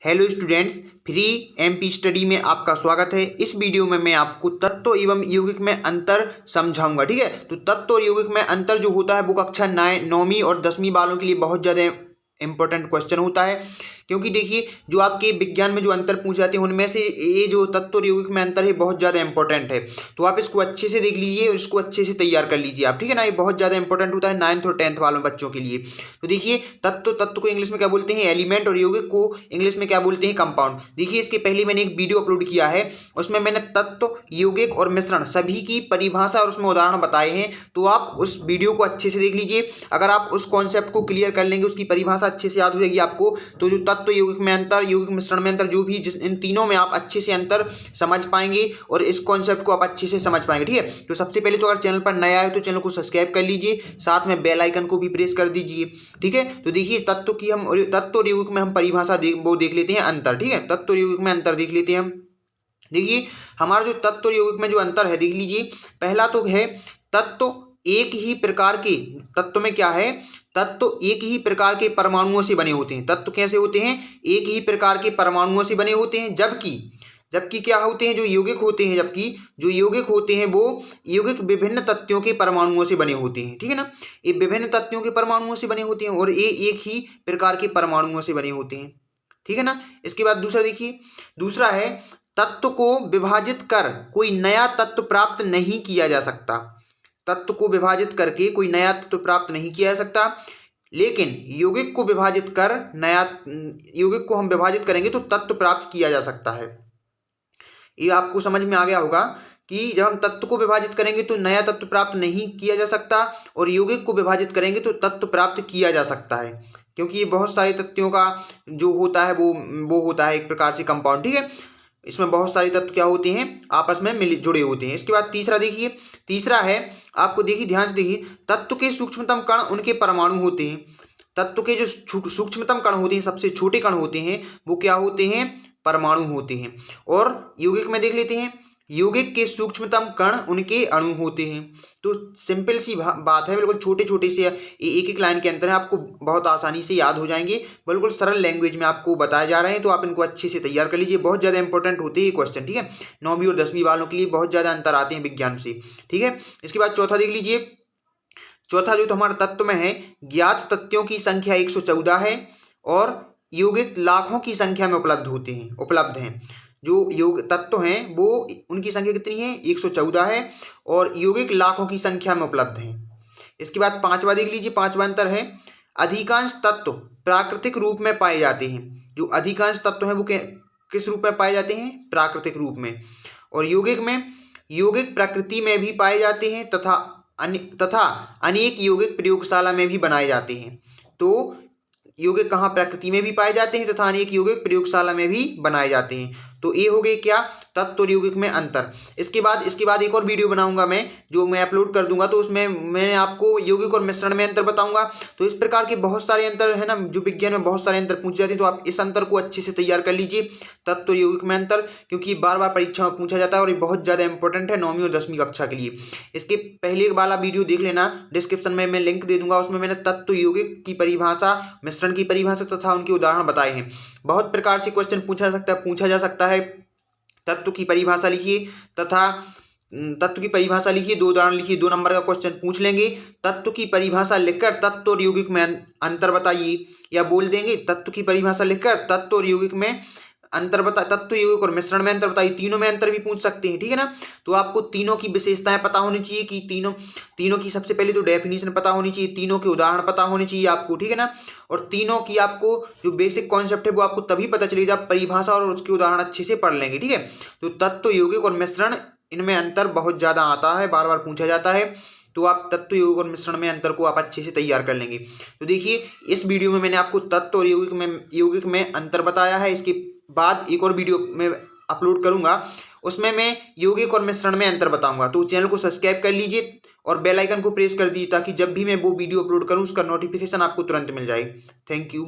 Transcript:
Hello students, free MP study में आपका स्वागत है। इस वीडियो में मैं आपको तत्व एवं यौगिक में अंतर समझाऊंगा। ठीक है, तो तत्व और यौगिक में अंतर जो होता है वो कक्षा 9वीं और 10वीं वालों के लिए बहुत ज़्यादा इंपॉर्टेंट क्वेश्चन होता है, क्योंकि देखिए जो आपके विज्ञान में जो अंतर पूछे जाते हैं उनमें से ये जो तत्व और यौगिक में अंतर है बहुत ज़्यादा इंपॉर्टेंट है। तो आप इसको अच्छे से देख लीजिए और इसको अच्छे से तैयार कर लीजिए आप। ठीक है ना, ये बहुत ज़्यादा इंपॉर्टेंट होता है 9th और 10th वालों बच्चों के लिए। तो देखिए तत्व को इंग्लिश में क्या बोलते हैं, एलिमेंट, और यौगिक को इंग्लिश में क्या बोलते हैं, कंपाउंड। देखिए इसके पहले मैंने एक वीडियो अपलोड किया है, उसमें मैंने तत्व, यौगिक और मिश्रण सभी की परिभाषा और उसमें उदाहरण बताए हैं। तो आप उस वीडियो को अच्छे से देख लीजिए। अगर आप उस कॉन्सेप्ट को क्लियर कर लेंगे, उसकी परिभाषा अच्छे से याद हो जाएगी आपको, तो जो तत्व यौगिक में अंतर, यौगिक मिश्रण में अंतर, जो भी इन तीनों में आप अच्छे से अंतर समझ पाएंगे और इस कॉन्सेप्ट को आप अच्छे से समझ पाएंगे। ठीक है, तो सबसे पहले तो अगर चैनल पर नया है तो चैनल को सब्सक्राइब कर लीजिए, साथ में बेल आइकन को भी प्रेस कर दीजिए। ठीक है, तो देखिए तत्व और यौगिक में हम परिभाषा वो देख लेते हैं अंतर। ठीक है, तत्व और यौगिक में अंतर देख लेते हैं हम। देखिए हमारा जो तत्व और यौगिक में जो अंतर है, देख लीजिए। पहला तो है तत्व एक ही प्रकार के, तत्व में क्या है, तत्व एक ही प्रकार के परमाणुओं से बने होते हैं। तत्व कैसे होते हैं, एक ही प्रकार के परमाणुओं से बने होते हैं। जबकि जबकि क्या होते हैं, जो यौगिक होते हैं, जबकि जो यौगिक होते हैं वो यौगिक विभिन्न तत्वों के परमाणुओं से बने होते हैं। ठीक है ना, ये विभिन्न तत्वों के परमाणुओं से बने होते हैं और ये एक ही प्रकार के परमाणुओं से बने होते हैं। ठीक है ना, इसके बाद दूसरा देखिए, दूसरा है तत्व को विभाजित कर कोई नया तत्व प्राप्त नहीं किया जा सकता। तत्व को विभाजित करके कोई नया तत्व प्राप्त नहीं किया जा सकता, लेकिन यौगिक को विभाजित कर नया, यौगिक को हम विभाजित करेंगे तो तत्व प्राप्त किया जा सकता है। ये आपको समझ में आ गया होगा कि जब हम तत्व को विभाजित करेंगे तो नया तत्व प्राप्त नहीं किया जा सकता और यौगिक को विभाजित करेंगे तो तत्व प्राप्त किया जा सकता है, क्योंकि ये बहुत सारे तत्वों का जो होता है वो होता है एक प्रकार से कंपाउंड। ठीक है, इसमें बहुत सारे तत्व क्या होते हैं, आपस में मिल जुड़े होते हैं। इसके बाद तीसरा देखिए, तीसरा है, आपको देखिए ध्यान से देखिए, तत्व के सूक्ष्मतम कण उनके परमाणु होते हैं। तत्व के जो सूक्ष्मतम कण होते हैं, सबसे छोटे कण होते हैं, वो क्या होते हैं, परमाणु होते हैं। और यौगिक में देख लेते हैं, यौगिक के सूक्ष्मतम कण उनके अणु होते हैं। तो सिंपल सी बात है, बिल्कुल छोटे छोटे से एक एक लाइन के अंतर है, आपको बहुत आसानी से याद हो जाएंगे। बिल्कुल सरल लैंग्वेज में आपको बताए जा रहे हैं, तो आप इनको अच्छे से तैयार कर लीजिए। बहुत ज़्यादा इंपॉर्टेंट होते हैं ये क्वेश्चन। ठीक है, 9वीं और 10वीं वालों के लिए बहुत ज़्यादा अंतर आते हैं विज्ञान से। ठीक है, इसके बाद चौथा देख लीजिए। चौथा जो तो हमारा तत्व में है, ज्ञात तत्वों की संख्या 114 है और यौगिक लाखों की संख्या में उपलब्ध हैं। जो योग तत्व हैं वो उनकी संख्या कितनी है, 114 है और यौगिक लाखों की संख्या में उपलब्ध हैं। इसके बाद पांचवा देख लीजिए, पांचवा अंतर है, अधिकांश तत्व प्राकृतिक रूप में पाए जाते हैं। जो अधिकांश तत्व हैं वो किस रूप में पाए जाते हैं, प्राकृतिक रूप में। और यौगिक प्रकृति में भी पाए जाते हैं तथा अनेक यौगिक प्रयोगशाला में भी बनाए जाते हैं। तो यौगिक कहाँ, प्रकृति में भी पाए जाते हैं तथा अनेक यौगिक प्रयोगशाला में भी बनाए जाते हैं। तो ये हो गए क्या, तत्व और यौगिक में अंतर। इसके बाद एक और वीडियो बनाऊंगा मैं, जो मैं अपलोड कर दूंगा, तो उसमें मैं आपको यौगिक और मिश्रण में अंतर बताऊंगा। तो इस प्रकार के बहुत सारे अंतर है ना, जो विज्ञान में बहुत सारे अंतर पूछे जाते हैं, तो आप इस अंतर को अच्छे से तैयार कर लीजिए, तत्व और यौगिक में अंतर, क्योंकि बार बार परीक्षा में पूछा जाता है और ये बहुत ज़्यादा इंपॉर्टेंट है 9वीं और 10वीं कक्षा के लिए। इसके पहले वाला वीडियो देख लेना, डिस्क्रिप्शन में मैं लिंक दे दूंगा, उसमें मैंने तत्व, यौगिक की परिभाषा, मिश्रण की परिभाषा तथा उनके उदाहरण बताए हैं। बहुत प्रकार से क्वेश्चन पूछा जा सकता है। तत्व की परिभाषा लिखिए तथा तत्व की परिभाषा लिखिए, 2 उदाहरण लिखिए, 2 नंबर का क्वेश्चन पूछ लेंगे। तत्व की परिभाषा लिखकर तत्व और यौगिक में अंतर बताइए, या बोल देंगे तत्व की परिभाषा लिखकर तत्व और यौगिक में अंतर तत्व, यौगिक और मिश्रण में अंतर बताइए। तीनों में अंतर भी पूछ सकते हैं। ठीक है ना, तो आपको तीनों की विशेषताएं पता होनी चाहिए कि तीनों की सबसे पहले तो डेफिनेशन पता होनी चाहिए, तीनों के उदाहरण पता होने चाहिए आपको। ठीक है ना, और तीनों की आपको जो बेसिक कॉन्सेप्ट है वो आपको तभी पता चलेगा जब परिभाषा और उसके उदाहरण अच्छे से पढ़ लेंगे। ठीक है, तो तत्व, यौगिक और मिश्रण, इनमें अंतर बहुत ज़्यादा आता है, बार बार पूछा जाता है। तो आप तत्व, यौगिक और मिश्रण में अंतर को आप अच्छे से तैयार कर लेंगे। तो देखिए इस वीडियो में मैंने आपको तत्व और यौगिक में अंतर बताया है। इसके बाद एक और वीडियो में अपलोड करूंगा, उसमें मैं यौगिक और मिश्रण में अंतर बताऊंगा। तो चैनल को सब्सक्राइब कर लीजिए और बेल आइकन को प्रेस कर दीजिए, ताकि जब भी मैं वो वीडियो अपलोड करूं उसका नोटिफिकेशन आपको तुरंत मिल जाए। Thank you.